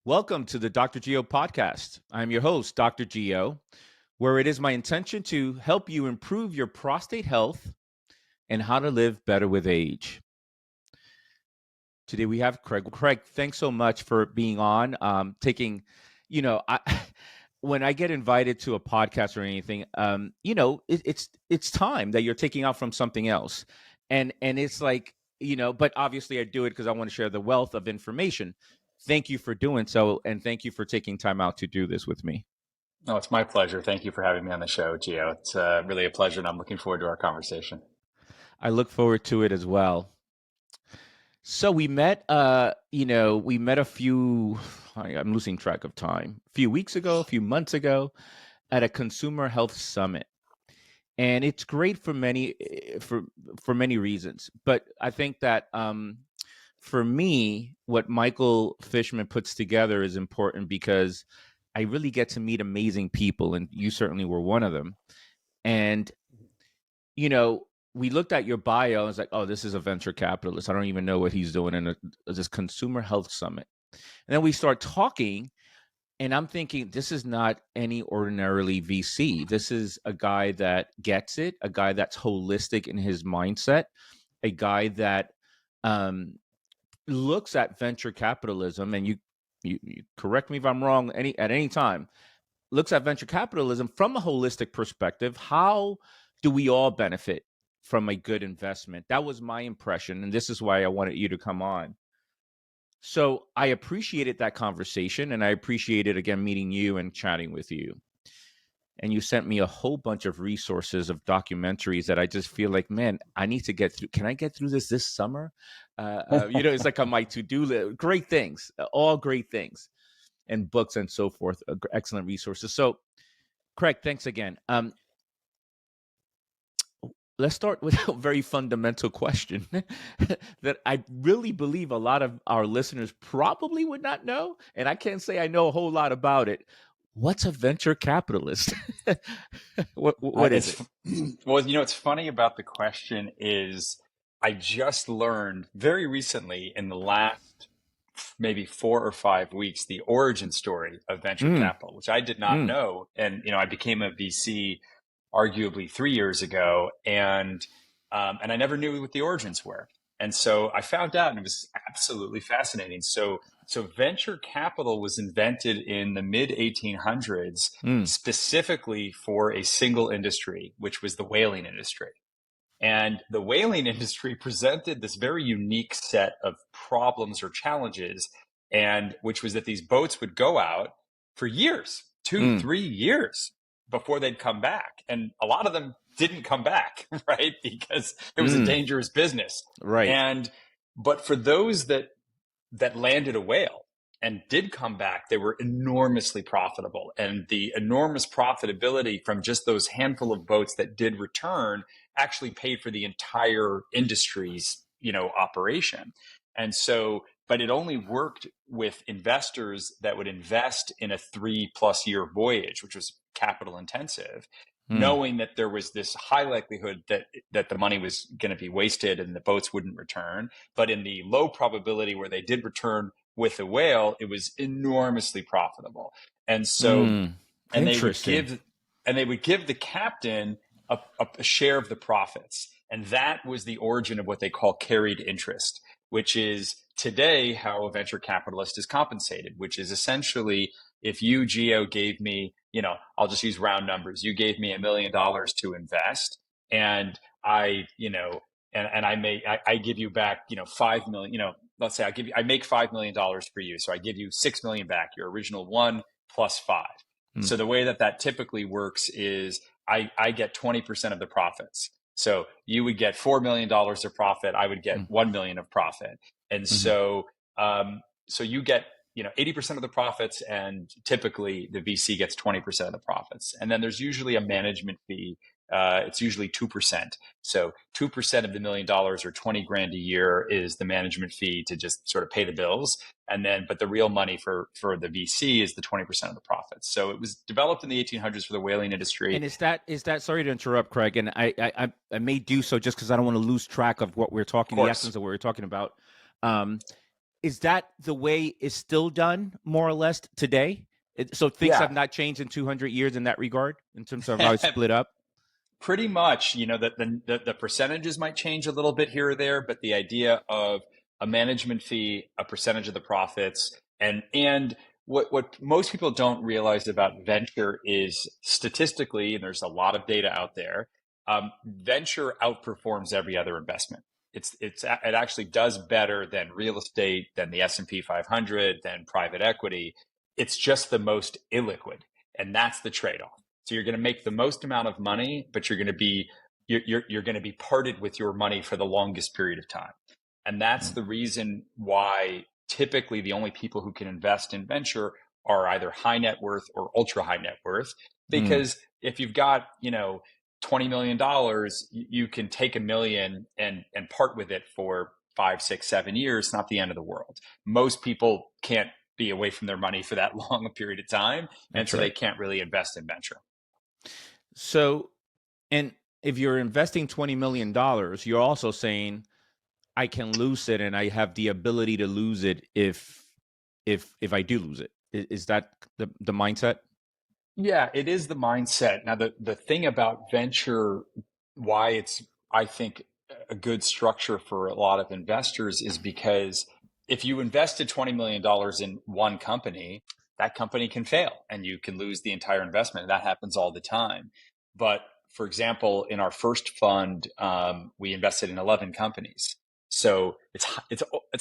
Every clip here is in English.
Welcome to the Dr. Geo podcast. I'm your host, Dr. Geo, where it is my intention to help you improve your prostate health and how to live better with age. Today we have Craig. Craig, thanks so much for being on. Taking, I when I get invited to a podcast or anything, it's time that you're taking out from something else, and it's like but obviously I do it because I want to share the wealth of information. Thank you for doing so, and thank you for taking time out to do this with me. Oh, it's my pleasure. Thank you for having me on the show, Gio. It's really a pleasure, and I'm looking forward to our conversation. I look forward to it as well. So we met, we met a few, I'm losing track of time, a few weeks ago, a few months ago at a consumer health summit. And it's great for many reasons. But I think that for me, what Michael Fishman puts together is important because I really get to meet amazing people, and you certainly were one of them. And, we looked at your bio and was like, oh, this is a venture capitalist. I don't even know what he's doing in this consumer health summit. And then we start talking, and I'm thinking, this is not any ordinarily VC. This is a guy that gets it, a guy that's holistic in his mindset, a guy that looks at venture capitalism, and you correct me if I'm wrong at any time, looks at venture capitalism from a holistic perspective. How do we all benefit from a good investment? That was my impression, and this is why I wanted you to come on. So I appreciated that conversation, and I appreciated, again, meeting you and chatting with you. And you sent me a whole bunch of resources of documentaries that I just feel like, man, I need to get through. Can I get through this summer? It's like on my to-do list. Great things, all great things, and books and so forth. Excellent resources. So, Craig, thanks again. Let's start with a very fundamental question that I really believe a lot of our listeners probably would not know. And I can't say I know a whole lot about it. What's a venture capitalist? what is it? Well, what's funny about the question is I just learned very recently in the last maybe 4 or 5 weeks, the origin story of venture capital, which I did not know. And, I became a VC arguably 3 years ago, and I never knew what the origins were. And so I found out, and it was absolutely fascinating. So venture capital was invented in the mid 1800s specifically for a single industry, which was the whaling industry. And the whaling industry presented this very unique set of problems or challenges, and which was that these boats would go out for years, 2-3 years, before they'd come back. And a lot of them didn't come back, right? Because it was a dangerous business. Right. But for those that landed a whale and did come back, they were enormously profitable. And the enormous profitability from just those handful of boats that did return actually paid for the entire industry's, operation. And so, but it only worked with investors that would invest in a 3+ year voyage, which was capital intensive, knowing that there was this high likelihood that the money was going to be wasted and the boats wouldn't return. But in the low probability where they did return with a whale, it was enormously profitable. And so, and they would give the captain a share of the profits. And that was the origin of what they call carried interest, which is today how a venture capitalist is compensated, which is essentially, if you, Geo, gave me, I'll just use round numbers. You gave me $1 million to invest, and I give you back, 5 million, let's say I make $5 million for you. So I give you 6 million back, your original 1 plus 5. So the way that typically works is I get 20% of the profits. So you would get $4 million of profit. I would get 1 million of profit. And so you get, 80% of the profits, and typically the VC gets 20% of the profits. And then there's usually a management fee. It's usually 2%. So 2% of the $1 million, or 20 grand a year, is the management fee to just sort of pay the bills. And then, but the real money for the VC is the 20% of the profits. So it was developed in the 1800s for the whaling industry. And is that sorry to interrupt, Craig, and I may do so just because I don't want to lose track of what we're talking, the essence of what we're talking about. is that the way it's still done more or less today? So things have Yeah. not changed in 200 years in that regard in terms of how it's split up. Pretty much, that the percentages might change a little bit here or there, but the idea of a management fee, a percentage of the profits, and what most people don't realize about venture is statistically, and there's a lot of data out there, venture outperforms every other investment. It actually does better than real estate, than the S&P 500, than private equity. It's just the most illiquid, and that's the trade-off. So you're going to make the most amount of money, but you're going to be parted with your money for the longest period of time. And that's the reason why typically the only people who can invest in venture are either high net worth or ultra high net worth. Because if you've got, $20 million, you can take $1 million and part with it for 5, 6, 7 years. It's not the end of the world. Most people can't be away from their money for that long a period of time. And so they can't really invest in venture. So, and if you're investing $20 million, you're also saying I can lose it and I have the ability to lose it if I do lose it. Is that the mindset? Yeah, it is the mindset. Now, the thing about venture, why it's, I think, a good structure for a lot of investors is because if you invested $20 million in one company, that company can fail and you can lose the entire investment. That happens all the time. But for example, in our first fund, we invested in 11 companies. So it's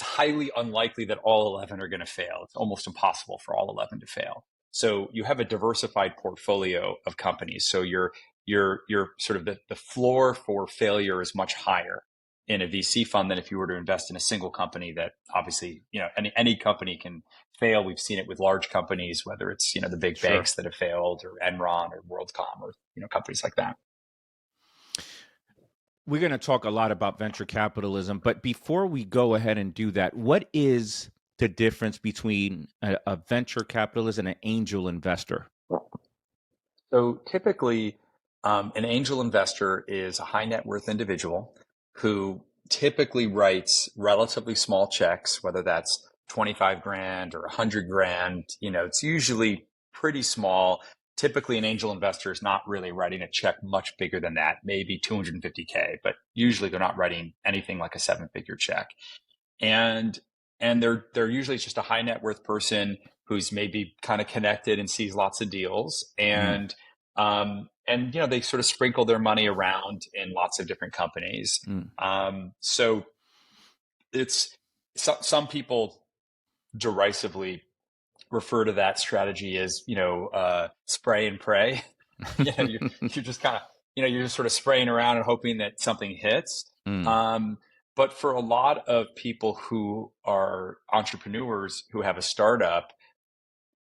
highly unlikely that all 11 are going to fail. It's almost impossible for all 11 to fail. So you have a diversified portfolio of companies. So you're sort of the floor for failure is much higher in a VC fund than if you were to invest in a single company that obviously, any company can fail. We've seen it with large companies, whether it's, the big banks that have failed or Enron or WorldCom or, companies like that. We're going to talk a lot about venture capitalism, but before we go ahead and do that, what is the difference between a venture capitalist and an angel investor? So typically, an angel investor is a high net worth individual who typically writes relatively small checks, whether that's 25 grand or 100 grand. It's usually pretty small. Typically, an angel investor is not really writing a check much bigger than that, maybe 250K, but usually they're not writing anything like a 7-figure check. And they're usually just a high net worth person who's maybe kind of connected and sees lots of deals. And they sort of sprinkle their money around in lots of different companies. So it's some people derisively refer to that strategy as, spray and pray. You're just kind of, you're just sort of spraying around and hoping that something hits. But for a lot of people who are entrepreneurs who have a startup,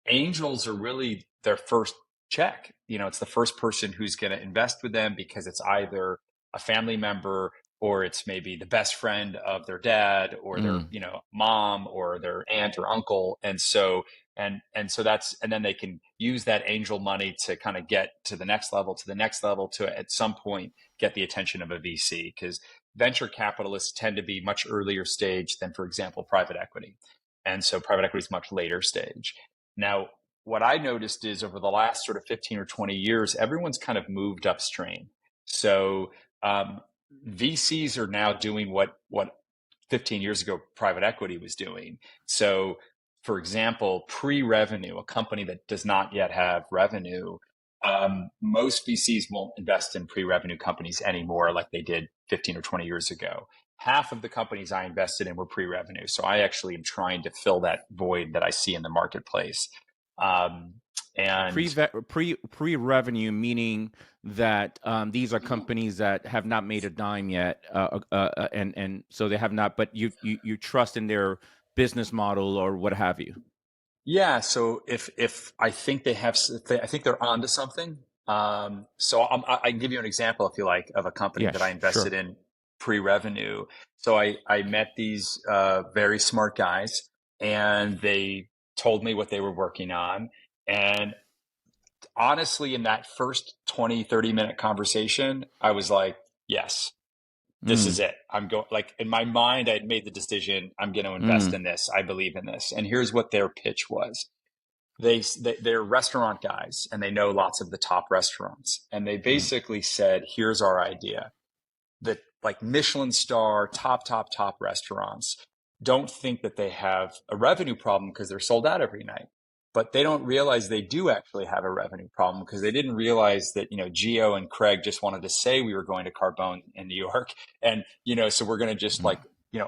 angels are really their first check. It's the first person who's going to invest with them because it's either a family member or it's maybe the best friend of their dad or their, mom or their aunt or uncle. And so then they can use that angel money to kind of get to the next level, to at some point get the attention of a VC, because venture capitalists tend to be much earlier stage than, for example, private equity. And so private equity is much later stage. Now, what I noticed is over the last sort of 15 or 20 years, everyone's kind of moved upstream. So VCs are now doing what 15 years ago private equity was doing. So, for example, pre-revenue, a company that does not yet have revenue, most VCs won't invest in pre-revenue companies anymore like they did 15 or 20 years ago. Half of the companies I invested in were pre-revenue. So I actually am trying to fill that void that I see in the marketplace. And pre-revenue, meaning that these are companies that have not made a dime yet, and so they have not. But you trust in their business model or what have you. Yeah. So if I think I think they're onto something. So I can give you an example, if you like, of a company that I invested in pre-revenue. So I met these very smart guys, and they told me what they were working on. And honestly, in that first 20, 30-minute conversation, I was like, yes, This is Mm, it. I'm going, like, in my mind, I had made the decision. I'm going to invest mm, in this. I believe in this. And here's what their pitch was. They're restaurant guys and they know lots of the top restaurants. And they mm, basically said, here's our idea. That, like, Michelin star, top restaurants don't think that they have a revenue problem because they're sold out every night. But they don't realize they do actually have a revenue problem because they didn't realize that, Gio and Craig just wanted to say we were going to Carbone in New York. And, so we're going to just, mm, like,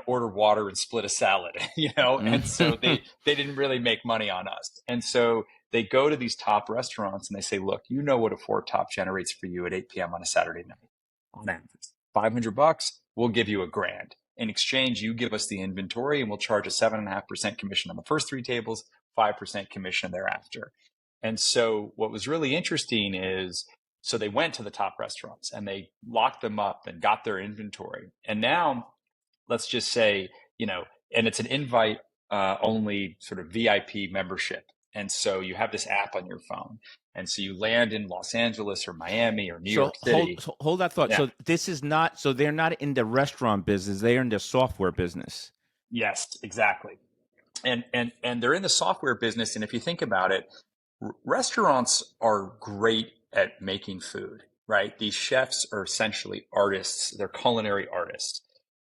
order water and split a salad, and so mm. they didn't really make money on us. And so they go to these top restaurants and they say, look, you know what a four top generates for you at 8 p.m. on a Saturday night on average. $500, we'll give you $1,000. In exchange, you give us the inventory and we'll charge a 7.5% commission on the first three tables, 5% commission thereafter. And so what was really interesting is, so they went to the top restaurants and they locked them up and got their inventory. And now let's just say, and it's an invite only sort of VIP membership. And so you have this app on your phone. And so you land in Los Angeles or Miami or New York So City. hold that thought. Yeah. So this is not. So they're not in the restaurant business. They're in the software business. Yes, exactly. And they're in the software business. And if you think about it, restaurants are great at making food, right? These chefs are essentially artists. They're culinary artists.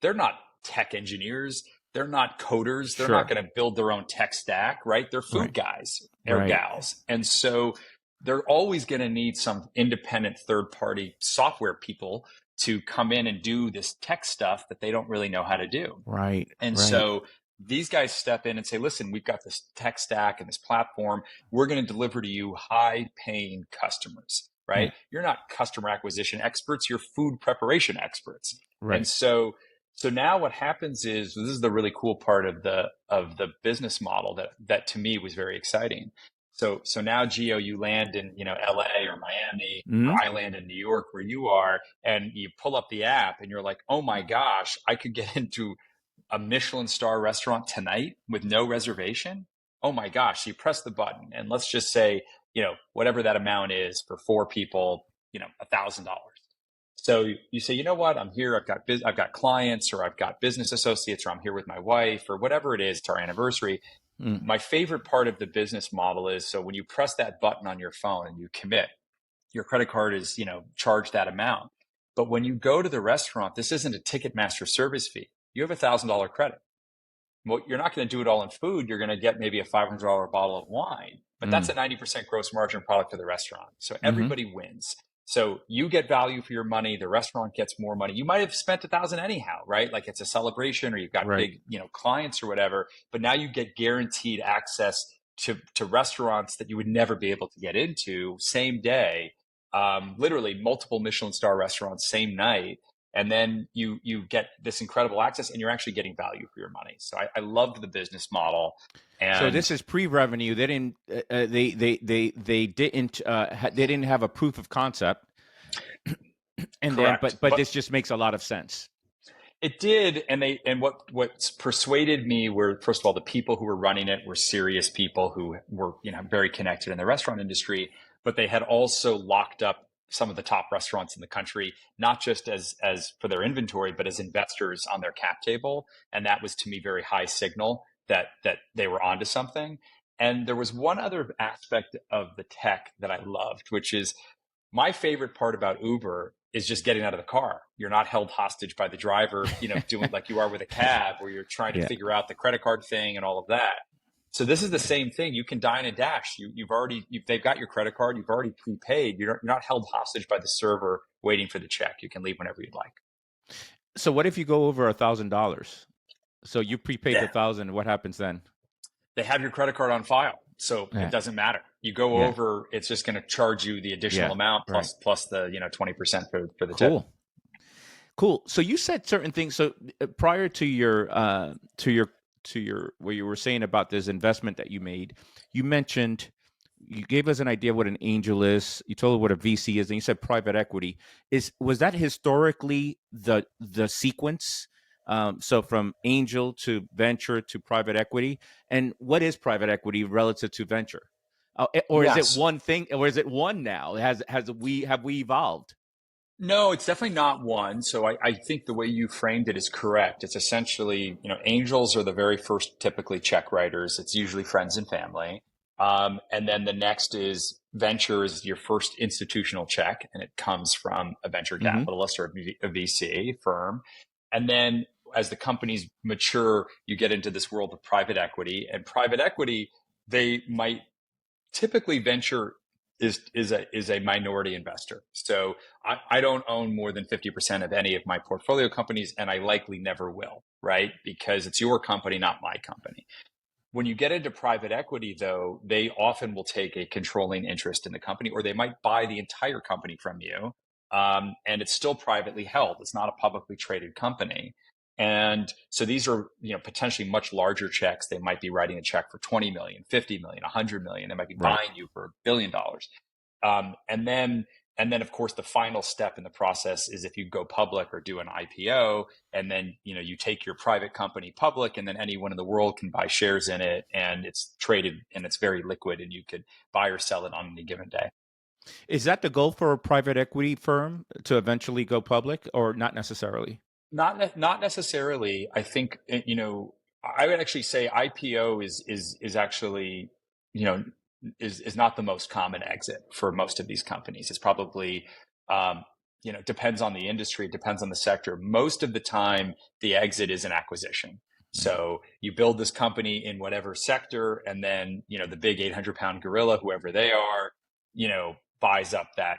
They're not tech engineers. They're not coders. They're not Sure. going to build their own tech stack, right? They're food Right. guys or Right. gals. And so they're always going to need some independent third party software people to come in and do this tech stuff that they don't really know how to do. Right. And Right. so these guys step in and say, listen, we've got this tech stack and this platform. We're going to deliver to you high paying customers, Yeah. right? You're not customer acquisition experts, you're food preparation experts. And Right. so now what happens is, this is the really cool part of the business model that to me was very exciting. So now, Gio, you land in, LA or Miami, or Mm, I land in New York where you are, and you pull up the app and you're like, oh my gosh, I could get into a Michelin star restaurant tonight with no reservation. Oh my gosh, you press the button and let's just say, whatever that amount is for four people, $1,000. So you say, you know what, I'm here, I've got clients, or I've got business associates, or I'm here with my wife, or whatever it is, it's our anniversary. mm. My favorite part of the business model is, so when you press that button on your phone and you commit, your credit card is, charged that amount. But when you go to the restaurant, this isn't a Ticketmaster service fee. You have $1,000 credit. Well, you're not going to do it all in food. You're going to get maybe a $500 bottle of wine, but that's Mm. a 90% gross margin product for the restaurant. So Mm-hmm. everybody wins. So you get value for your money. The restaurant gets more money. You might have spent $1,000 anyhow, right? Like, it's a celebration, or you've got Right. big, clients or whatever, but now you get guaranteed access to restaurants that you would never be able to get into same day. Literally multiple Michelin star restaurants same night. And then you get this incredible access, and you're actually getting value for your money. So I loved the business model. So And this is pre-revenue. They didn't. They didn't have a proof of concept, and then correct, but but this just makes a lot of sense. it did. And what persuaded me were, first of all, the people who were running it were serious people who were, very connected in the restaurant industry, but they had also locked up some of the top restaurants in the country, not just as for their inventory, but as investors on their cap table. And that was, to me, very high signal that they were onto something. And there was one other aspect of the tech that I loved, which is, my favorite part about Uber is just getting out of the car. You're not held hostage by the driver, doing like you are with a cab, where you're trying to Yeah. figure out the credit card thing and all of that. So this is the same thing. You can dine and dash. They've got your credit card. You've already prepaid. You're not held hostage by the server waiting for the check. You can leave whenever you'd like. So what if you go over $1,000? So you prepaid the Yeah. 1,000. What happens then? They have your credit card on file, so it Yeah. doesn't matter. You go Yeah. over, it's just going to charge you the additional Yeah. amount Right. plus the 20% for the tip. Cool. Cool. So you said certain things. So prior to your where you were saying about this investment that you made, you mentioned, you gave us an idea of what an angel is. You told us what a VC is, and you said private equity. Was that historically the sequence? So from angel to venture to private equity, and what is private equity relative to venture? Or is it Yes. one thing, or is it one now? Have we evolved? No, it's definitely not one. So I think the way you framed it is correct. It's essentially, angels are the very first typically check writers. It's usually friends and family. And then the next is venture is your first institutional check, and it comes from a venture Mm-hmm. capitalist or a VC firm. And then as the companies mature, you get into this world of private equity. And private equity, they might typically venture is a minority investor. So I don't own more than 50% of any of my portfolio companies, and I likely never will, right? Because it's your company, not my company. When you get into private equity, though, they often will take a controlling interest in the company, or they might buy the entire company from you. And it's still privately held. It's not a publicly traded company. And so these are, potentially much larger checks. They might be writing a check for 20 million, 50 million, 100 million. They might be Right. buying you for $1 billion. And then of course the final step in the process is if you go public or do an IPO, and then you take your private company public, and then anyone in the world can buy shares in it, and it's traded and it's very liquid, and you could buy or sell it on any given day. Is that the goal for a private equity firm to eventually go public, or not necessarily? Not necessarily. I think I would actually say IPO is actually you know is not the most common exit for most of these companies. It's probably depends on the industry, depends on the sector. Most of the time, the exit is an acquisition. So you build this company in whatever sector, and then the big 800-pound gorilla, whoever they are, buys up that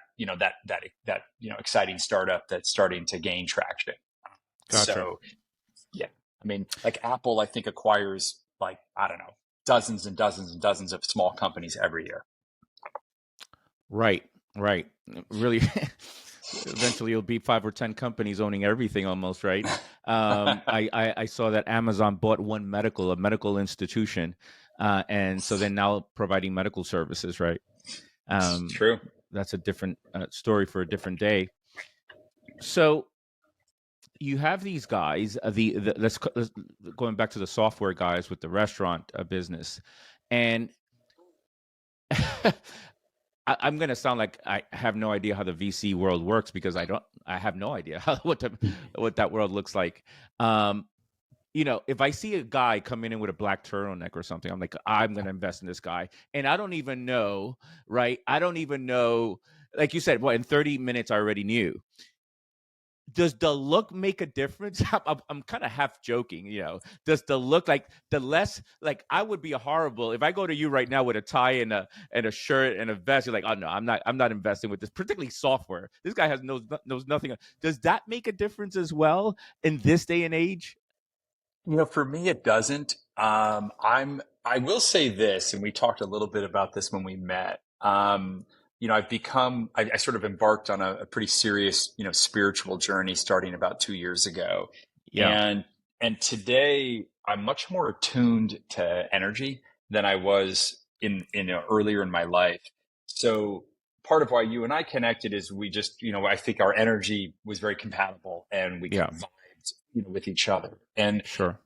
exciting startup that's starting to gain traction. Gotcha. So yeah, I mean, like Apple, I think acquires like, I don't know, dozens and dozens and dozens of small companies every year. Right. Right. Really. Eventually, it'll be 5 or 10 companies owning everything almost, right? I saw that Amazon bought One Medical, a medical institution, and so they're now providing medical services, right? Um, True. that's a different story for a different day. So you have these guys, let's going back to the software guys with the restaurant business, and I'm going to sound like I have no idea how the VC world works because I have no idea what that world looks like. Um, if I see a guy coming in with a black turtleneck or something, I'm like, I'm going to invest in this guy. And I don't even know, right? I don't even know, like you said, in 30 minutes, I already knew. Does the look make a difference? I'm kind of half joking, Does the look, like the less, like I would be horrible if I go to you right now with a tie and a shirt and a vest. You're like, oh no, I'm not investing with this, particularly software. This guy knows nothing. Does that make a difference as well in this day and age? For me, it doesn't. I will say this, and we talked a little bit about this when we met. I sort of embarked on a pretty serious, spiritual journey starting about 2 years ago. Yeah, And today I'm much more attuned to energy than I was in earlier in my life. So part of why you and I connected is we just, I think our energy was very compatible, and we kind yeah, of vibed, with each other. And sure.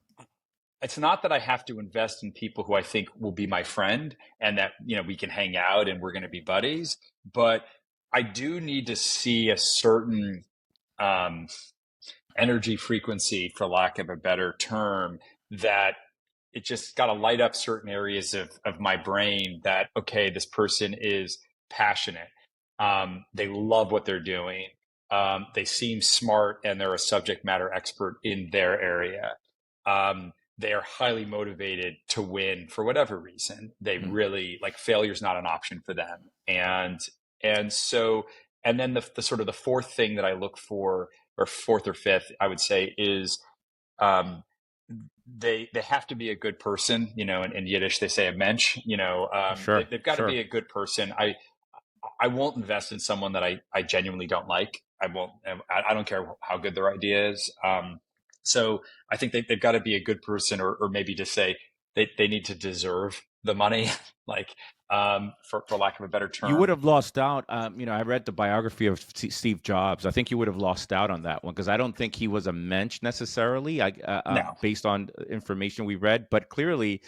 it's not that I have to invest in people who I think will be my friend, and that, we can hang out and we're going to be buddies, but I do need to see a certain um, energy frequency, for lack of a better term, that it just got to light up certain areas of my brain that, okay, this person is passionate. They love what they're doing. They seem smart, and they're a subject matter expert in their area. They are highly motivated to win for whatever reason. They Mm, really, like, failure's not an option for them. And then the sort of the fourth thing that I look for, or fourth or fifth, I would say, is um, they have to be a good person. In Yiddish they say a mensch. sure, They've got to be sure. a good person. I won't invest in someone that I genuinely don't like. I won't. I don't care how good their idea is. So I think they've got to be a good person, or maybe just say they need to deserve the money, like, for lack of a better You would term. have lost out. I read the biography of Steve Jobs. I think you would have lost out on that one because I don't think he was a mensch necessarily. No. Based on information we read, but clearly,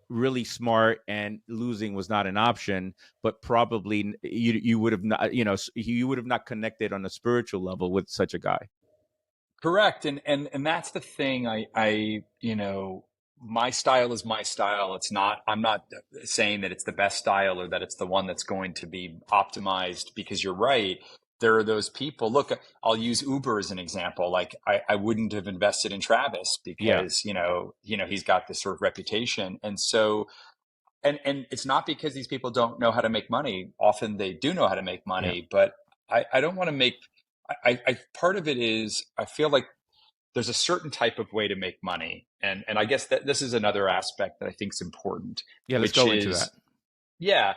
really smart and losing was not an option, but probably you would have not, you would have not connected on a spiritual level with such a guy. Correct. And that's the thing. My style is my style. I'm not saying that it's the best style or that it's the one that's going to be optimized, because you're right. There are those people. Look, I'll use Uber as an example. Like I wouldn't have invested in Travis Yeah. because, he's got this sort of reputation. And so, and it's not because these people don't know how to make money. Often they do know how to make Yeah. money, but I don't want to make, part of it is I feel like there's a certain type of way to make money. And I guess that this is another aspect that I think is important, Yeah. Let's which go into that. is, yeah,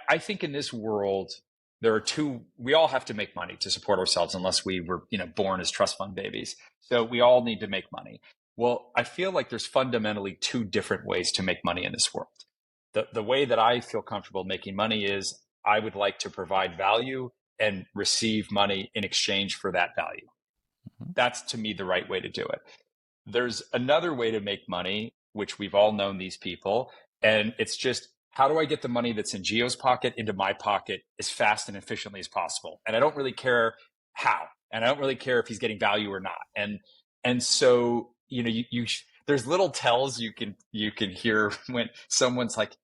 I think in this world, we all have to make money to support ourselves unless we were, born as trust fund babies. So we all need to make money. Well, I feel like there's fundamentally two different ways to make money in this world. The way that I feel comfortable making money is I would like to provide value and receive money in exchange for that value. Mhm. That's to me the right way to do it. There's another way to make money, which we've all known these people, and it's just, how do I get the money that's in Gio's pocket into my pocket as fast and efficiently as possible? And I don't really care how, and I don't really care if he's getting value or not. And so, there's little tells you can hear when someone's like,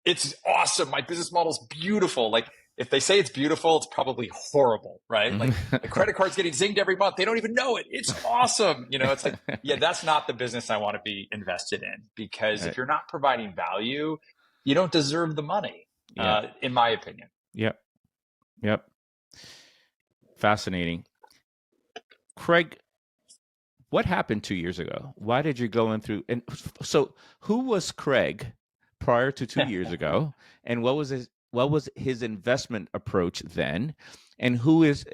it's awesome, my business model's beautiful. Like, if they say it's beautiful, it's probably horrible, right? Like, the credit card's getting zinged every month. They don't even know it. It's awesome. It's like, yeah, that's not the business I want to be invested in, because if you're not providing value, you don't deserve the money, Yeah. in my opinion. Yep. Yep. Fascinating. Craig, what happened 2 years ago? Why did you go in through? And so, who was Craig prior to 2 years ago, and what was his investment approach then, and who is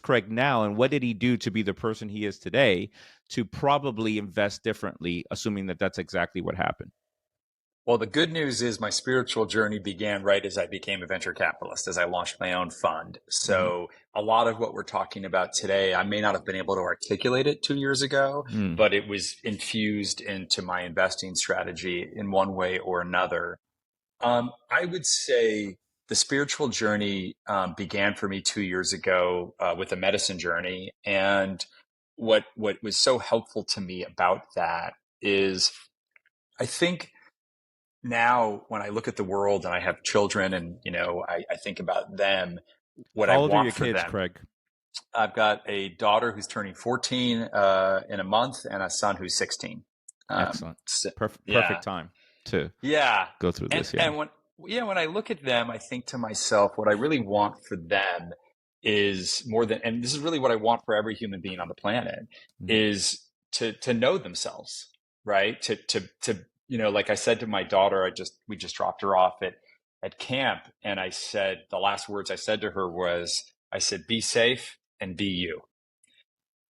Craig now, and what did he do to be the person he is today, to probably invest differently, assuming that that's exactly what happened? Well, the good news is my spiritual journey began right as I became a venture capitalist, as I launched my own fund. Mm-hmm. So a lot of what we're talking about today, I may not have been able to articulate it 2 years ago, Mm. but it was infused into my investing strategy in one way or another. I would say the spiritual journey began for me 2 years ago with a medicine journey. And what was so helpful to me about that is, I think now when I look at the world and I have children and, I think about them, what I How old are want your for kids, them. Craig? I've got a daughter who's turning 14 in a month, and a son who's 16. Excellent. So, Perfect yeah, time to yeah. go through And, this. Yeah. and when I look at them, I think to myself, what I really want for them is more than, and this is really what I want for every human being on the planet, Mm. is to know themselves, right? Like I said to my daughter, we just dropped her off at camp, and I said, the last words I said to her was, I said, be safe and be you,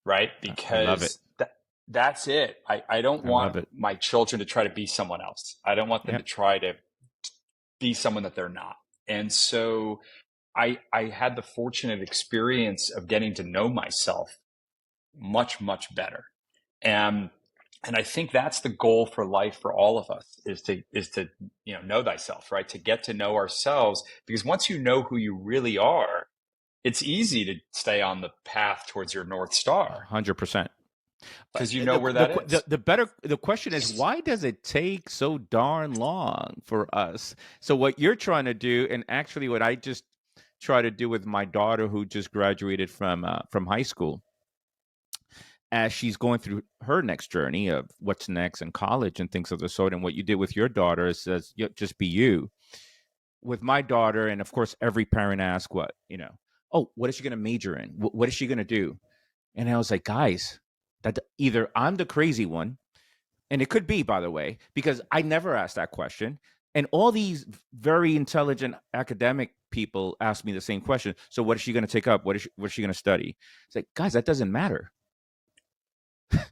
right? I love it. Because that's it. I don't I want love it. my children to try to be someone else. I don't want them to Yep. try to be someone that they're not. And so I had the fortunate experience of getting to know myself much, much better. And I think that's the goal for life for all of us, is to know thyself, right? To get to know ourselves, because once you know who you really are, it's easy to stay on the path towards your North Star 100%. because you know where that is. The question is, why does it take so darn long for us? So what you're trying to do, and actually what I just try to do with my daughter who just graduated from high school, as she's going through her next journey of what's next in college and things of the sort, and what you did with your daughter is says, just be you. With my daughter, and of course every parent asks, oh, what is she going to major in? What is she going to do? And I was like, guys, that either I'm the crazy one, and it could be, by the way, because I never asked that question. And all these very intelligent academic people ask me the same question. So what is she going to take up? What is she going to study? It's like, guys, that doesn't matter.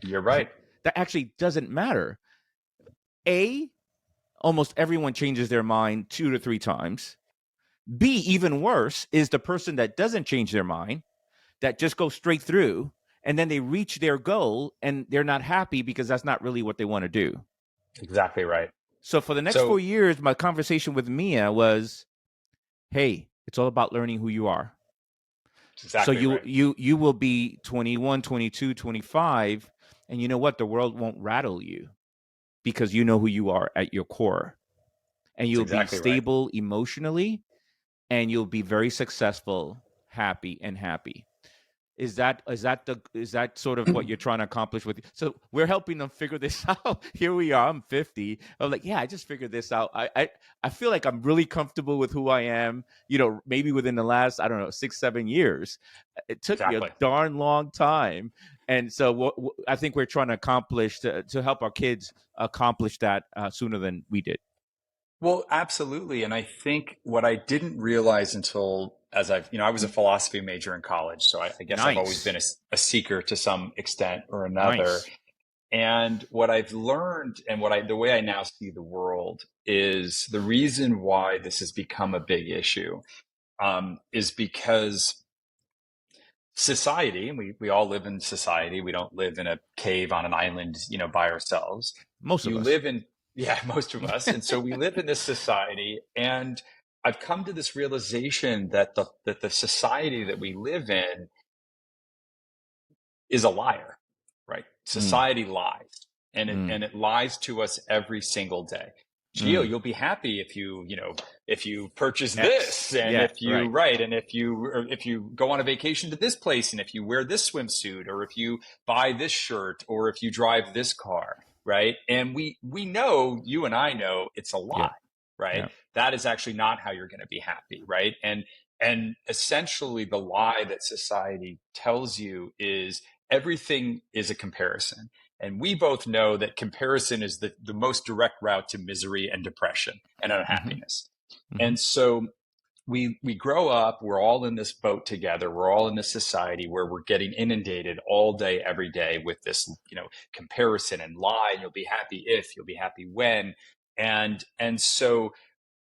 You're right. That actually doesn't matter. Almost everyone changes their mind 2 to 3 times. B, even worse, is the person that doesn't change their mind, that just goes straight through, and then they reach their goal and they're not happy because that's not really what they want to do. Exactly right. So for the next So 4 years, my conversation with Mia was, hey, it's all about learning who you are. it's So exactly right. you will be 21, 22, 25, and you know what? The world won't rattle you because you know who you are at your core. And It's you'll be exactly right. stable emotionally, and you'll be very successful, happy and happy. Is that sort of what you're trying to accomplish with? So we're helping them figure this out. Here we are. I'm 50. I'm like, yeah, I just figured this out. I feel like I'm really comfortable with who I am. Maybe within the last, I don't know, 6 7 years. It took me a Exactly. darn long time, and so I think we're trying to accomplish to help our kids accomplish that sooner than we did. Well, absolutely. And I think what I didn't realize until as I was a philosophy major in college. So I guess I've always been Nice, a seeker to some extent or another. nice. And what I've learned and the way I now see the world is the reason why this has become a big issue is because society, and we all live in society. We don't live in a cave on an island, by ourselves. Most of You us. live in, yeah, most of us. And so we live in this society. And I've come to this realization that the society that we live in is a liar, right? Mm, Society lies, and it mm, and it lies to us every single day. Gio, mm. you'll be happy if you purchase X. this, and Yeah. if you Right. right, and if you go on a vacation to this place, and if you wear this swimsuit, or if you buy this shirt, or if you drive this car, right? And we know, you and I know, it's a Yeah. lie, right? Yeah. That is actually not how you're going to be happy, right? And essentially the lie that society tells you is everything is a comparison. And we both know that comparison is the most direct route to misery and depression and Mm-hmm. unhappiness. Mm-hmm. And so we grow up, we're all in this boat together, we're all in this society where we're getting inundated all day, every day with this, comparison and lie, and you'll be happy if, you'll be happy when. And so,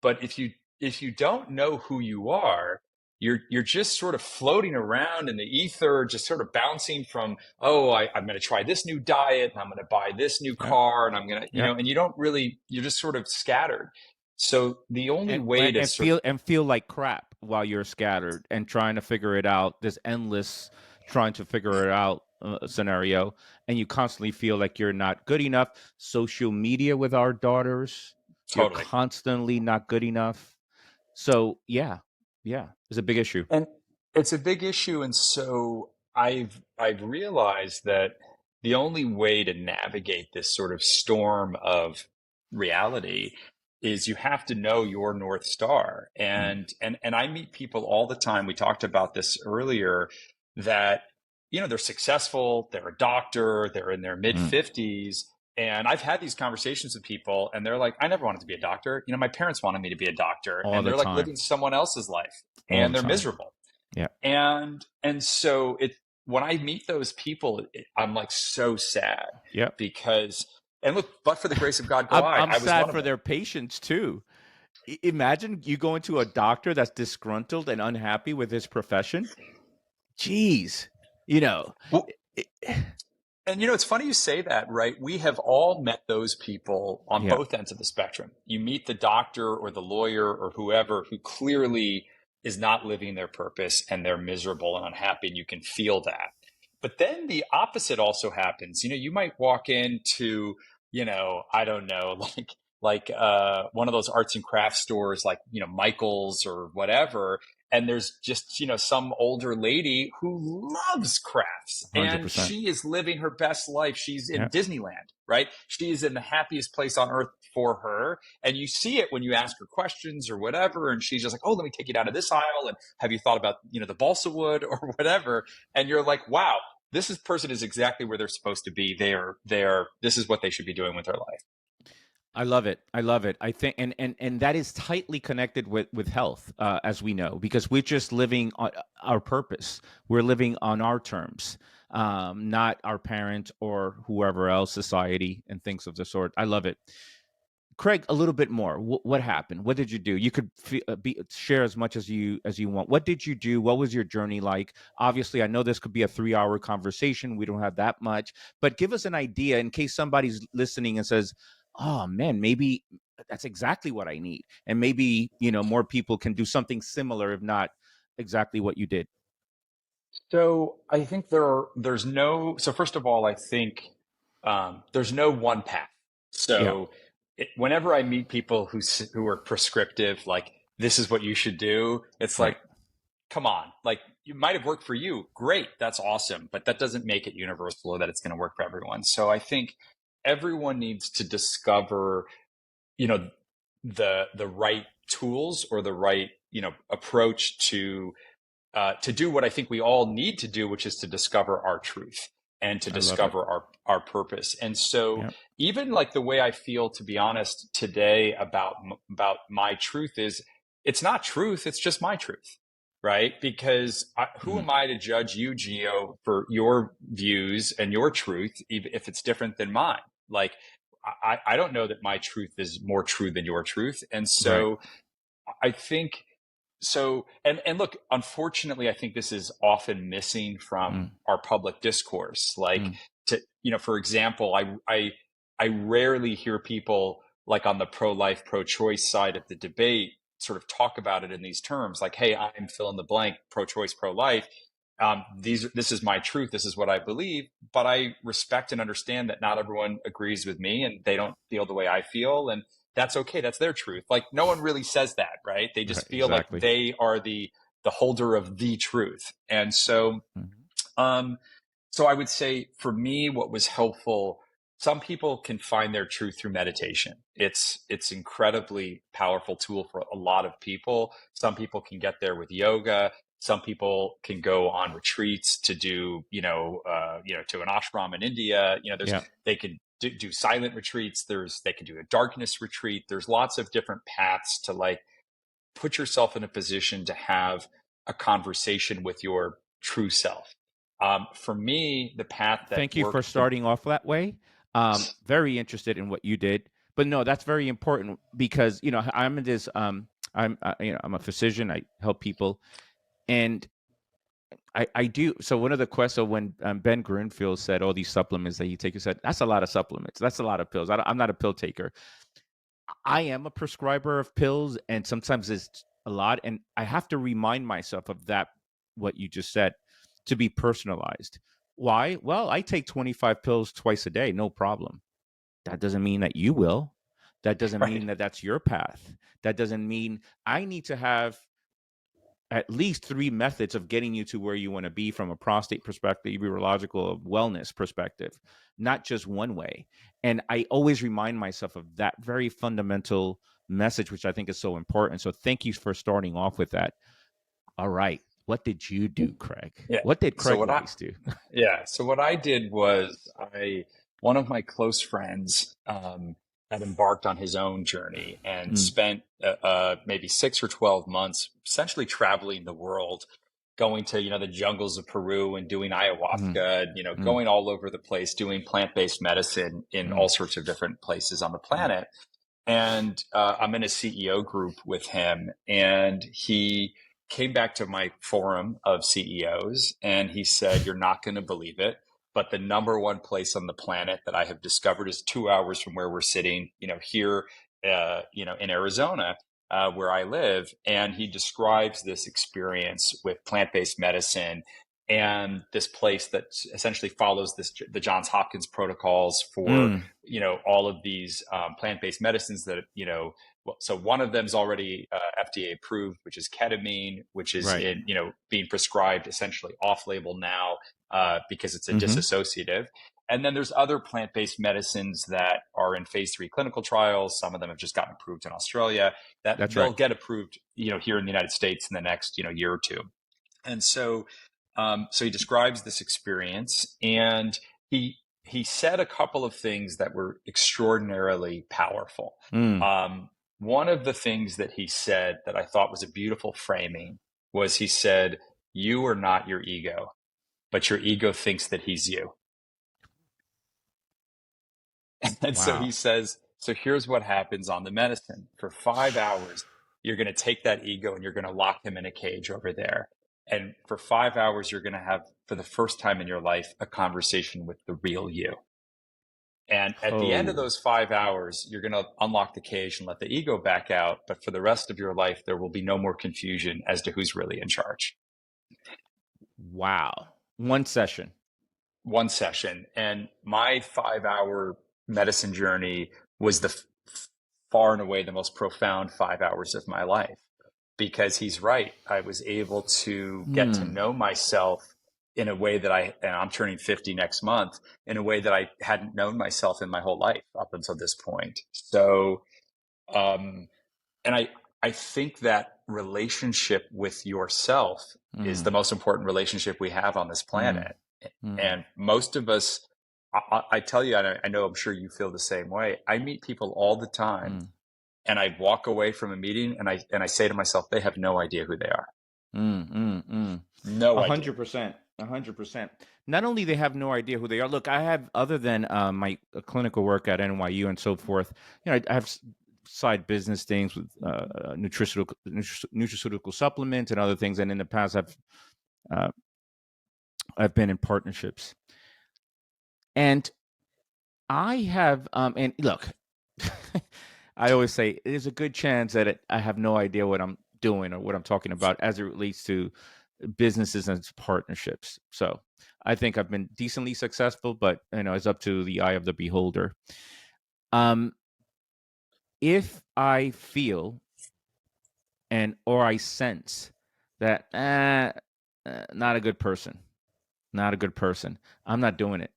but if you don't know who you are, you're just sort of floating around in the ether, just sort of bouncing from, oh, I'm going to try this new diet, and I'm going to buy this new Yeah. car, and I'm going to, Yeah. and you don't really, you're just sort of scattered. So the only And way and to and sort feel like crap while you're scattered and trying to figure it out. This endless trying to figure it out scenario, and you constantly feel like you're not good enough. Social media with our daughters, you're totally. constantly not good enough. So yeah, yeah, it's a big issue. And it's a big issue. And so I've realized that the only way to navigate this sort of storm of reality is you have to know your North Star. Mm, And I meet people all the time. We talked about this earlier, that they're successful, they're a doctor, they're in their mid mm. 50s. And I've had these conversations with people, and they're like, I never wanted to be a doctor. My parents wanted me to be a doctor, All and the they're like time, living someone else's life, all and the they're time. miserable. Yeah. And so when I meet those people, I'm like so sad Yeah. because, and look, but for the grace of God go I'm I was sad one of for them. their patients too. Imagine you going to a doctor that's disgruntled and unhappy with his profession. Jeez, you know. Well, it- and it's funny you say that, right? We have all met those people on yeah. both ends of the spectrum. You meet the doctor or the lawyer or whoever who clearly is not living their purpose, and they're miserable and unhappy, and you can feel that. But then the opposite also happens. You might walk into, I don't know, like one of those arts and crafts stores, like, Michael's or whatever, and there's just some older lady who loves crafts, and 100%. she is living her best life. She's in Yeah. Disneyland, right? She is in the happiest place on earth for her, and you see it when you ask her questions or whatever, and she's just like, oh, let me take you down to this aisle, and have you thought about the balsa wood or whatever? And you're like, wow, person is exactly where they're supposed to be. This is what they should be doing with their life. I love it. I love it. I think, and that is tightly connected with health, as we know, because we're just living on our purpose. We're living on our terms, not our parent or whoever else, society, and things of the sort. I love it. Craig, a little bit more. What happened? What did you do? You could share as much as you want. What did you do? What was your journey like? Obviously, I know this could be a 3 hour conversation. We don't have that much, but give us an idea in case somebody's listening and says, "Oh man, maybe." that's exactly what I need. And maybe, more people can do something similar, if not exactly what you did. So I think there's no, so first of all, I think there's no one path. Yeah. So whenever I meet people who are prescriptive, like this is what you should do, it's like, Right. come on, like it might have worked for you. Great. That's awesome. But that doesn't make it universal or that it's going to work for everyone. So I think everyone needs to discover, you know, the right tools or the right, approach to do what I think we all need to do, which is to discover our truth and to I love it. discover our purpose. And so, Yeah. even like the way I feel, to be honest, today about my truth is, it's not truth; it's just my truth, right? Because who Mm-hmm. am I to judge you, Gio, for your views and your truth, even if it's different than mine? Like, I don't know that my truth is more true than your truth, and Right. so I think so, and look, unfortunately, I think this is often missing from Mm. our public discourse. Like, Mm. for example, I rarely hear people like on the pro-life, pro-choice side of the debate sort of talk about it in these terms. Like, hey, I'm fill in the blank, pro-choice, pro-life. This is my truth. This is what I believe. But I respect and understand that not everyone agrees with me, and they don't feel the way I feel, and that's okay. That's their truth. Like, no one really says that, right? They Right. just feel like Exactly. they are the holder of the truth. And so, Mm-hmm. um, so I would say for me, what was helpful, some people can find their truth through meditation. It's incredibly powerful tool for a lot of people. Some people can get there with yoga. Some people can go on retreats to do, to an ashram in India. Yeah. They can do silent retreats. They can do a darkness retreat. There's lots of different paths to like put yourself in a position to have a conversation with your true self. For me, the path that Thank you for worked the starting off that way. Very interested in what you did, but no, that's very important because I'm in this. I'm a physician. I help people, and I do. So one of the questions, so when Ben Greenfield said all these supplements that you take, he said that's a lot of supplements. That's a lot of pills. I'm not a pill taker. I am a prescriber of pills, and sometimes it's a lot, and I have to remind myself of that. What you just said, to be personalized. Why? Well, I take 25 pills twice a day, no problem. That doesn't mean that you will. That doesn't mean right. that that's your path. That doesn't mean I need to have at least 3 methods of getting you to where you want to be from a prostate perspective, urological wellness perspective, not just one way. And I always remind myself of that very fundamental message, which I think is so important. So thank you for starting off with that. All right. What did you do, Craig? Yeah. What did So Craig what I Weiss do? Yeah. So what I did was one of my close friends had embarked on his own journey and Mm, spent maybe 6 or 12 months essentially traveling the world, going to, the jungles of Peru and doing mm, ayahuasca, mm, going all over the place, doing plant-based medicine in mm, all sorts of different places on the mm, planet. And I'm in a CEO group with him, and he came back to my forum of CEOs and he said, "You're not going to believe it, but the number one place on the planet that I have discovered is 2 hours from where we're sitting, here, in Arizona, where I live." And he describes this experience with plant-based medicine and this place that essentially follows the Johns Hopkins protocols for mm. all of these plant-based medicines that so one of them is already FDA approved, which is ketamine, which is Right. in being prescribed essentially off-label now because it's a Mm-hmm. dissociative. And then there's other plant-based medicines that are in phase 3 clinical trials. Some of them have just gotten approved in Australia. That That's they'll right. get approved, here in the United States in the next year or two. And so he describes this experience, and he said a couple of things that were extraordinarily powerful. Mm. Um, One of the things that he said that I thought was a beautiful framing was he said, "You are not your ego, but your ego thinks that he's you." And so he Wow. says, so here's what happens on the medicine. For 5 hours, you're going to take that ego and you're going to lock him in a cage over there. And for 5 hours, you're going to have, for the first time in your life, a conversation with the real you. And at the end of Oh, those 5 hours, you're going to unlock the cage and let the ego back out. But for the rest of your life, there will be no more confusion as to who's really in charge. wow. One session. One session. And my 5 hour medicine journey was the far and away the most profound 5 hours of my life, because he's right. I was able to get to know myself in a way that and I'm turning 50 next month, in a way that I hadn't known myself in my whole life up until this point. So, and I think that relationship with yourself is the most important relationship we have on this planet. And most of us, I tell you, I know, I'm sure you feel the same way. I meet people all the time, and I walk away from a meeting, and I say to myself, they have no idea who they are. No idea. 100%. 100%. Not only they have no idea who they are. Look, I have, other than my clinical work at NYU and so forth, I have side business things with nutraceutical supplements and other things. And in the past, I've been in partnerships. And I have, and look, I always say there's a good chance that I have no idea what I'm doing or what I'm talking about as it relates to businesses and partnerships. So I think I've been decently successful, but it's up to the eye of the beholder. If I feel or I sense that not a good person, I'm not doing it.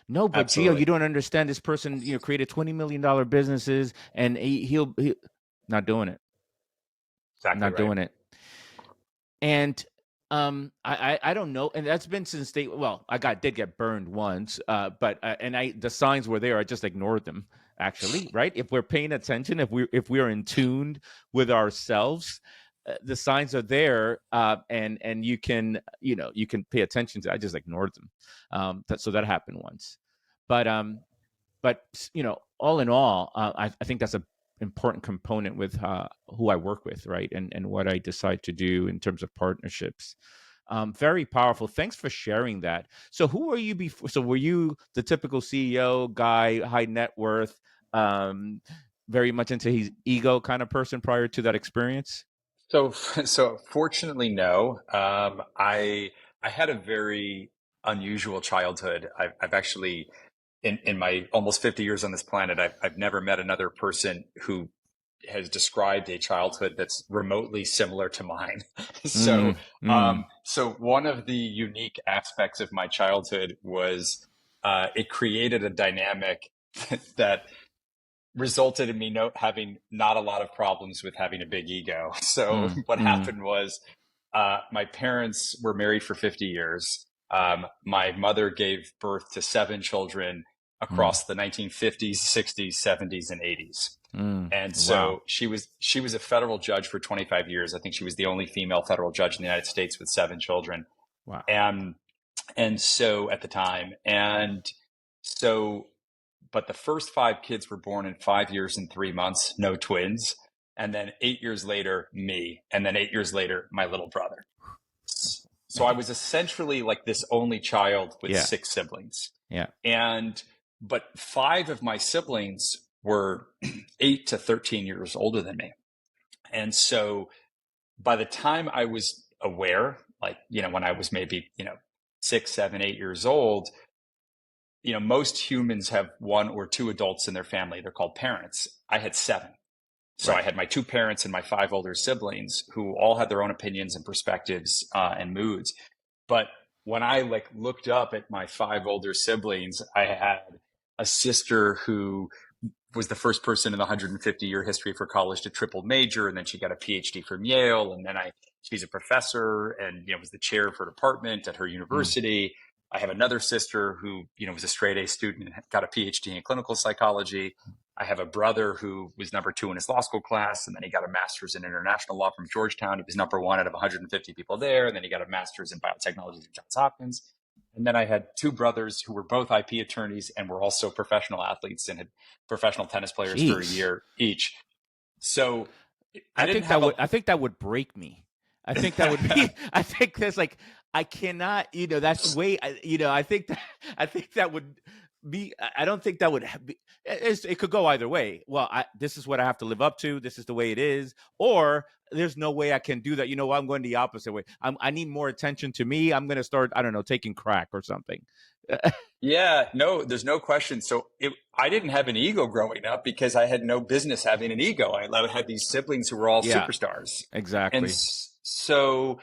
No, but Gio, you don't understand. This person, created $20 million businesses, and he'll not doing it. Exactly not right. doing it. And I don't know, and that's been since I did get burned once, but the signs were there. I just ignored them. Actually, right? If we're paying attention, if we are in tune with ourselves, the signs are there, and you can pay attention to. I just ignored them. So that happened once, but all in all, I think that's a important component with who I work with, right? And what I decide to do in terms of partnerships. Very powerful. Thanks for sharing that. So who were you before? So were you the typical CEO guy, high net worth, very much into his ego kind of person prior to that experience? So fortunately, no. I had a very unusual childhood. I've actually, in my almost 50 years on this planet, I've never met another person who has described a childhood that's remotely similar to mine. So one of the unique aspects of my childhood was it created a dynamic that resulted in me having not a lot of problems with having a big ego. So what happened was my parents were married for 50 years. My mother gave birth to 7 children across the 1950s, 60s, 70s, and 80s. And so Wow. she was a federal judge for 25 years. I think she was the only female federal judge in the United States with 7 children. Wow. And so at the time, and so, but the first 5 kids were born in 5 years and 3 months, no twins. And then 8 years later, me. And then 8 years later, my little brother. So I was essentially like this only child with 6 siblings. Yeah. But 5 of my siblings were 8 to 13 years older than me. And so by the time I was aware, like, when I was maybe, 6, 7, 8 years old, most humans have 1 or 2 adults in their family. They're called parents. I had 7. So I had my 2 parents and my 5 older siblings who all had their own opinions and perspectives and moods. But when I looked up at my 5 older siblings, I had a sister who was the first person in the 150-year history of her college to triple major, and then she got a PhD from Yale, and then she's a professor and was the chair of her department at her university. I have another sister who was a straight A student and got a PhD in clinical psychology. I have a brother who was number 2 in his law school class, and then he got a master's in international law from Georgetown. He was number 1 out of 150 people there, and then he got a master's in biotechnology from Johns Hopkins. And then I had 2 brothers who were both IP attorneys and were also professional athletes and had professional tennis players for a year each. So I think that would break me. I think that would be. I think that's I cannot. That's way. I think that would I don't think that would be, it could go either way. Well, this is what I have to live up to. This is the way it is. Or there's no way I can do that. You know, I'm going the opposite way. I need more attention to me. I'm going to start, I don't know, taking crack or something. Yeah, no, there's no question. So I didn't have an ego growing up because I had no business having an ego. I had these siblings who were all Yeah, superstars. And exactly. so,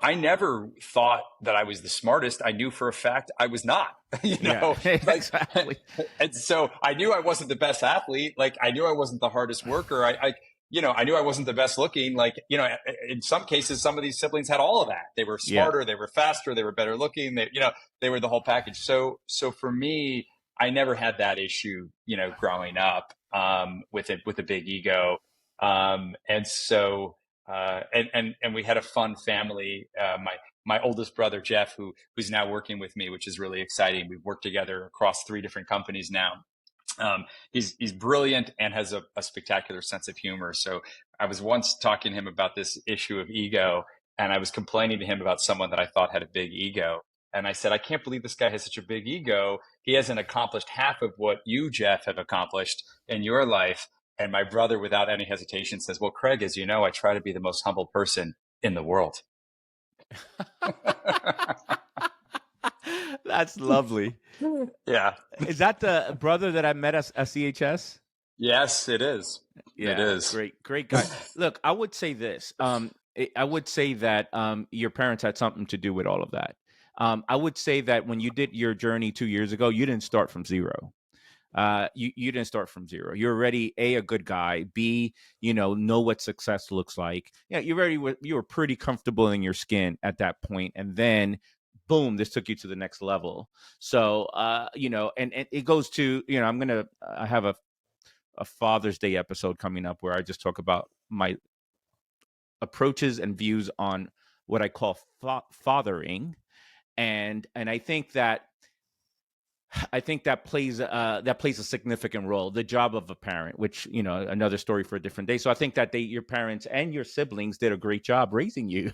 I never thought that I was the smartest. I knew for a fact I was not, Yeah, like, exactly. and so I knew I wasn't the best athlete. Like I knew I wasn't the hardest worker. I knew I wasn't the best looking. Like, in some cases, some of these siblings had all of that. They were Yeah. smarter, they were faster, they were better looking. They were the whole package. So for me, I never had that issue, growing up, with a big ego. And so, and we had a fun family. My oldest brother, Jeff, who's now working with me, which is really exciting. We've worked together across 3 different companies now. He's brilliant and has a spectacular sense of humor. So I was once talking to him about this issue of ego, and I was complaining to him about someone that I thought had a big ego. And I said, I can't believe this guy has such a big ego. He hasn't accomplished half of what you, Jeff, have accomplished in your life. And my brother, without any hesitation, says, well, Craig, as you know, I try to be the most humble person in the world. That's lovely. Yeah. Is that the brother that I met at CHS? Yes, it is. Yeah, it is. great guy. Look, I would say this. I would say that your parents had something to do with all of that. I would say that when you did your journey 2 years ago, you didn't start from zero. You didn't start from zero. You're already a good guy. B, know what success looks like. Yeah, you were pretty comfortable in your skin at that point, and then boom, this took you to the next level. So and it goes to I have a Father's Day episode coming up where I just talk about my approaches and views on what I call fathering, and I think that plays a significant role. The job of a parent, which another story for a different day. So I think that your parents and your siblings did a great job raising you.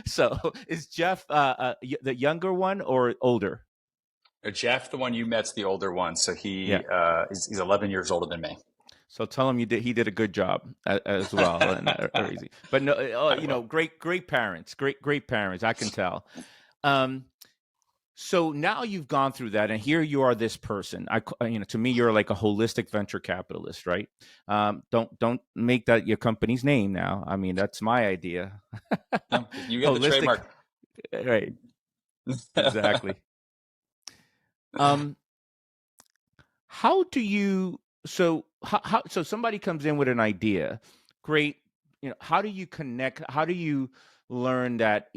So is Jeff the younger one or older? Jeff, the one you met's the older one. So Yeah. he's 11 years older than me. So tell him he did a good job as well. And, easy. But no, great parents, great parents. I can tell. So now you've gone through that, and here you are, this person. To me, you're like a holistic venture capitalist, right? Don't make that your company's name now. I mean, that's my idea. No, you get the trademark, right? Exactly. How do you? So so somebody comes in with an idea, great. How do you connect? How do you learn that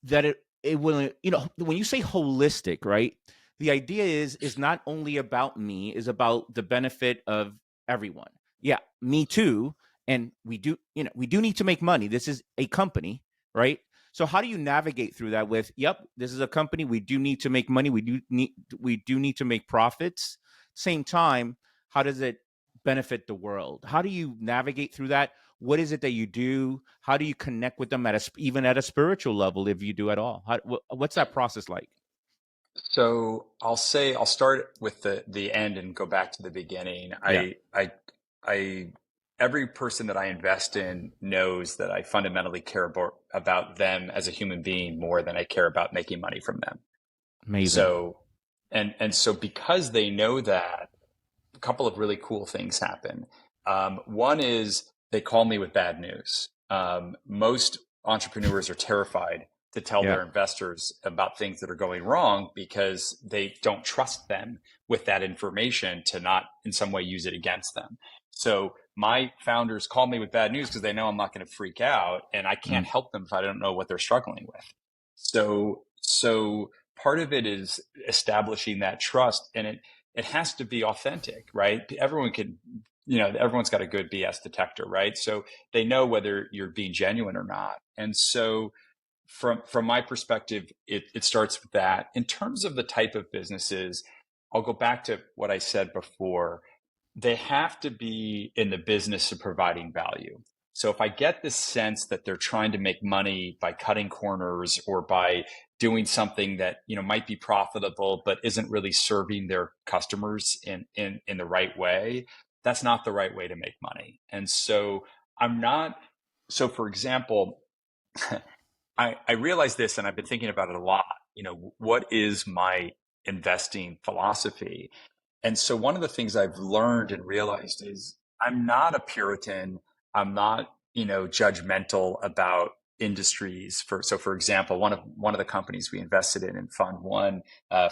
that it will, when you say holistic, right? The idea is not only about me, is about the benefit of everyone. Yeah, me too. And we do need to make money. This is a company, right? So how do you navigate through that with, yep, this is a company. We do need to make money. We do need to make profits. Same time, how does it benefit the world? How do you navigate through that? What is it that you do? How do you connect with them even at a spiritual level, if you do at all? What's that process like? So I'll start with the end and go back to the beginning. Yeah. I every person that I invest in knows that I fundamentally care about them as a human being more than I care about making money from them. Amazing. So, and so because they know that, a couple of really cool things happen. One is they call me with bad news. Most entrepreneurs are terrified to tell their investors about things that are going wrong because they don't trust them with that information to not in some way use it against them. So my founders call me with bad news because they know I'm not going to freak out, and I can't help them if I don't know what they're struggling with. So part of it is establishing that trust, and it has to be authentic, right? Everyone's got a good BS detector, right? So they know whether you're being genuine or not. And so from my perspective, it starts with that. In terms of the type of businesses, I'll go back to what I said before. They have to be in the business of providing value. So if I get this sense that they're trying to make money by cutting corners or by doing something that, might be profitable, but isn't really serving their customers in the right way, that's not the right way to make money. And so for example, I realize this, and I've been thinking about it a lot. What is my investing philosophy? And so one of the things I've learned and realized is I'm not a Puritan. I'm not, judgmental about industries. For example, one of the companies we invested in Fund One,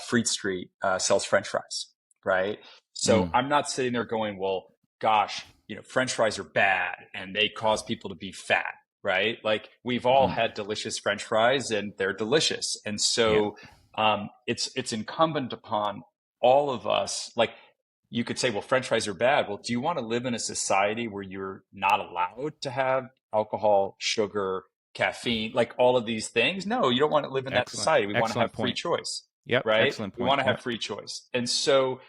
Fleet Street, sells French fries, right? So I'm not sitting there going, well, gosh, French fries are bad and they cause people to be fat, right? Like, we've all had delicious French fries and they're delicious. And so it's incumbent upon all of us. Like, you could say, well, French fries are bad. Well, do you want to live in a society where you're not allowed to have alcohol, sugar, caffeine, like all of these things? No, you don't want to live in that society. We want to have free choice, right? Excellent point. We want to have free choice. And so,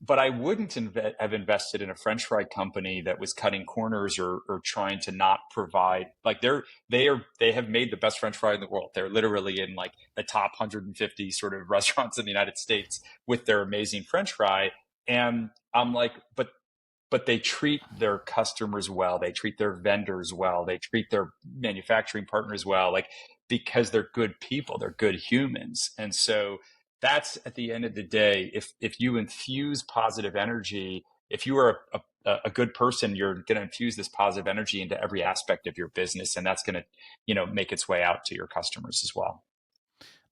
but I wouldn't have invested in a French fry company that was cutting corners or trying to not provide. Like, they have made the best French fry in the world. They're literally in like the top 150 sort of restaurants in the United States with their amazing French fry. And I'm like, but they treat their customers well. They treat their vendors well. They treat their manufacturing partners well, like, because they're good people, they're good humans. And so that's, at the end of the day, if you infuse positive energy, if you are a good person, you're going to infuse this positive energy into every aspect of your business, and that's going to, make its way out to your customers as well.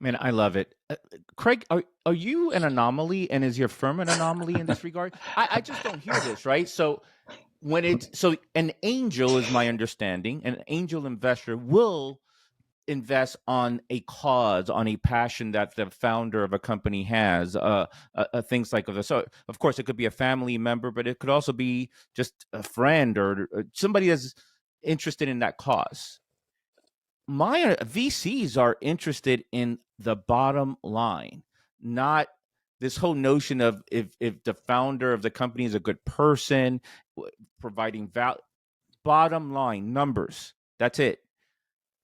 Man, I love it. Craig, are you an anomaly, and is your firm an anomaly in this regard? I just don't hear this, right? So an angel, is my understanding, an angel investor will invest on a cause, on a passion that the founder of a company has, things like this. So, of course, it could be a family member, but it could also be just a friend or somebody that's interested in that cause. My VCs are interested in the bottom line, not this whole notion of if the founder of the company is a good person, providing value. Bottom line, numbers. That's it.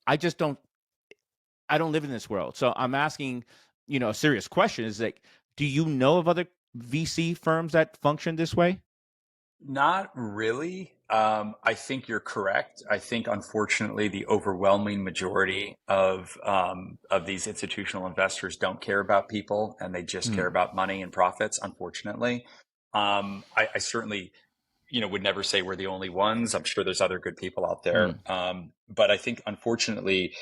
I don't live in this world. So I'm asking, a serious question is like, do you know of other VC firms that function this way? Not really. I think you're correct. I think, unfortunately, the overwhelming majority of these institutional investors don't care about people, and they just care about money and profits. Unfortunately, I certainly, would never say we're the only ones. I'm sure there's other good people out there. But I think, unfortunately,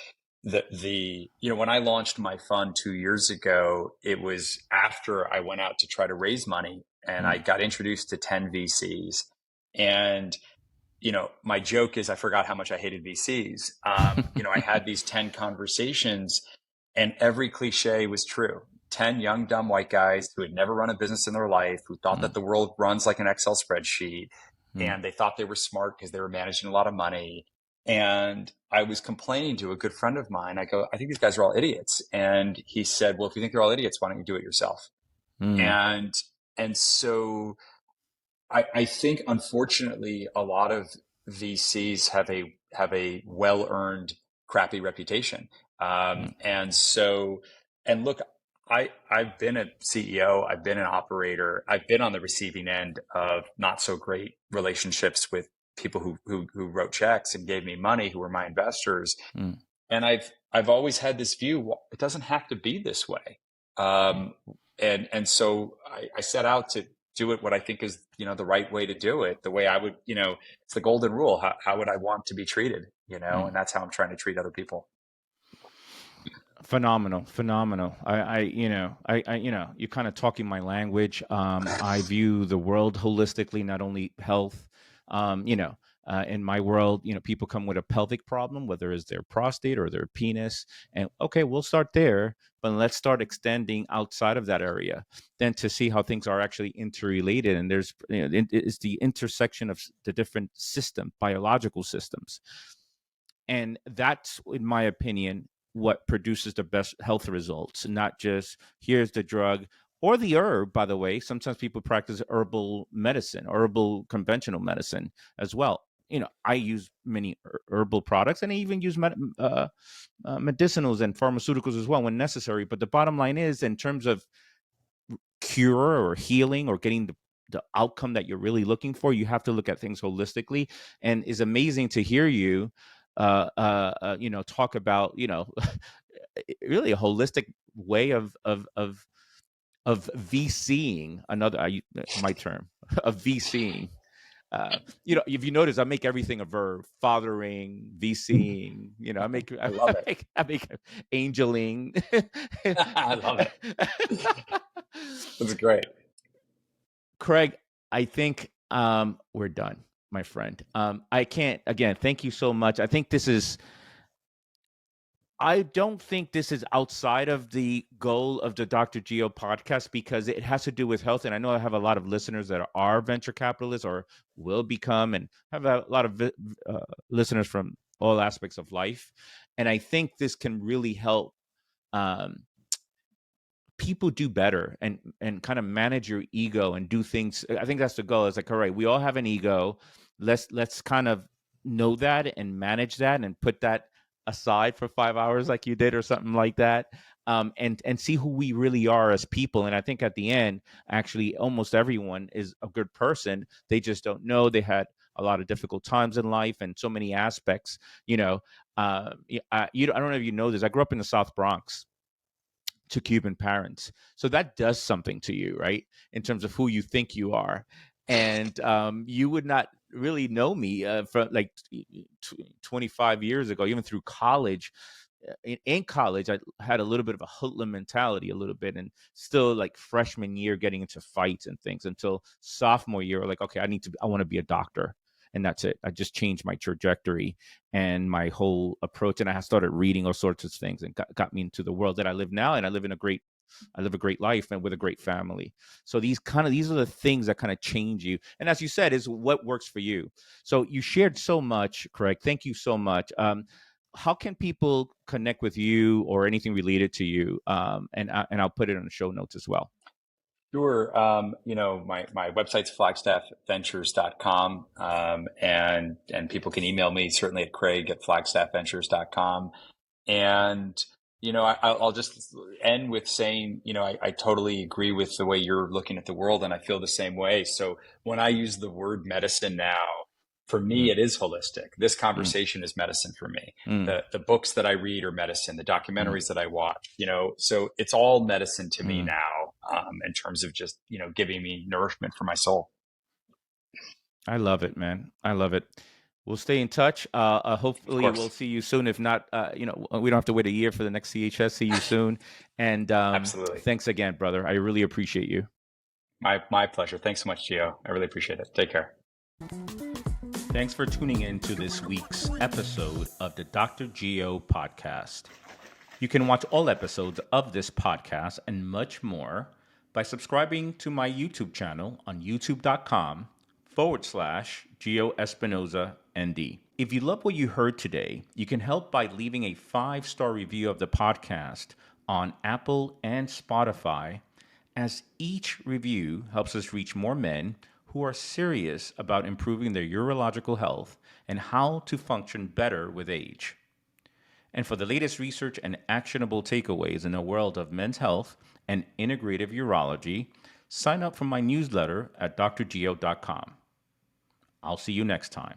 when I launched my fund 2 years ago, it was after I went out to try to raise money, and I got introduced to 10 VCs. And, my joke is I forgot how much I hated VCs. I had these 10 conversations, and every cliche was true. 10 young, dumb white guys who had never run a business in their life, who thought that the world runs like an Excel spreadsheet, and they thought they were smart because they were managing a lot of money. And I was complaining to a good friend of mine. I go, I think these guys are all idiots. And he said, well, if you think they're all idiots, why don't you do it yourself? And so I think, unfortunately, a lot of VCs have a well-earned crappy reputation. And look, I've been a CEO, I've been an operator, I've been on the receiving end of not so great relationships with people who wrote checks and gave me money, who were my investors. And I've always had this view, well, it doesn't have to be this way. And so I set out to do it what I think is, the right way to do it, the way I would, it's the golden rule. How would I want to be treated, and that's how I'm trying to treat other people. Phenomenal. You're kind of talking my language. I view the world holistically, not only health. In my world, people come with a pelvic problem, whether it's their prostate or their penis, and okay, we'll start there, but let's start extending outside of that area, then to see how things are actually interrelated. And there's, it's the intersection of the different biological systems, and that's, in my opinion, what produces the best health results. Not just here's the drug or the herb. By the way, sometimes people practice herbal medicine, herbal conventional medicine as well. I use many herbal products, and I even use medicinals and pharmaceuticals as well when necessary. But the bottom line is, in terms of cure or healing or getting the outcome that you're really looking for, you have to look at things holistically. And it's amazing to hear you, talk about, really a holistic way of VCing, my term of VCing. If you notice, I make everything a verb: fathering, VCing. I love it. I make angeling. I love it. That's great. Craig, I think we're done, my friend. I can't, again, thank you so much. I don't think this is outside of the goal of the Dr. Geo podcast, because it has to do with health. And I know I have a lot of listeners that are venture capitalists or will become, and have a lot of listeners from all aspects of life. And I think this can really help um, people do better and kind of manage your ego and do things. I think that's the goal. It's like, all right, we all have an ego. Let's kind of know that and manage that and put that aside for 5 hours like you did or something like that. And see who we really are as people. And I think at the end, actually, almost everyone is a good person. They just don't know. They had a lot of difficult times in life and so many aspects. I don't know if you know this. I grew up in the South Bronx to Cuban parents. So that does something to you, right? In terms of who you think you are. And you would not really know me from like 25 years ago, even through college. In college, I had a little bit of a hoodlum mentality, a little bit, and still like freshman year getting into fights and things until sophomore year, like, okay, I want to be a doctor. And that's it. I just changed my trajectory and my whole approach. And I started reading all sorts of things and got me into the world that I live now. And I live a great life and with a great family. So these are the things that kind of change you. And as you said, is what works for you. So you shared so much, Craig. Thank you so much. How can people connect with you or anything related to you? And I'll put it in the show notes as well. Sure. My website's flagstaffventures.com. And people can email me certainly at craig@flagstaffventures.com. And, I'll just end with saying, I totally agree with the way you're looking at the world, and I feel the same way. So when I use the word medicine now, for me, it is holistic. This conversation is medicine for me. Mm. The books that I read are medicine. The Mm. documentaries that I watch, so it's all medicine to me Mm. now, in terms of just, giving me nourishment for my soul. I love it, man. I love it. We'll stay in touch. Of Hopefully, we'll course. see you soon. If not, we don't have to wait a year for the next CHS. See you soon. And Absolutely. thanks again, brother. I really appreciate you. My pleasure. Thanks so much, Gio. I really appreciate it. Take care. Thanks for tuning in to this week's episode of the Dr. Geo podcast. You can watch all episodes of this podcast and much more by subscribing to my YouTube channel on youtube.com/Gio Espinoza ND. If you love what you heard today, you can help by leaving a 5-star review of the podcast on Apple and Spotify, as each review helps us reach more men who are serious about improving their urological health and how to function better with age. And for the latest research and actionable takeaways in the world of men's health and integrative urology, sign up for my newsletter at drgeo.com. I'll see you next time.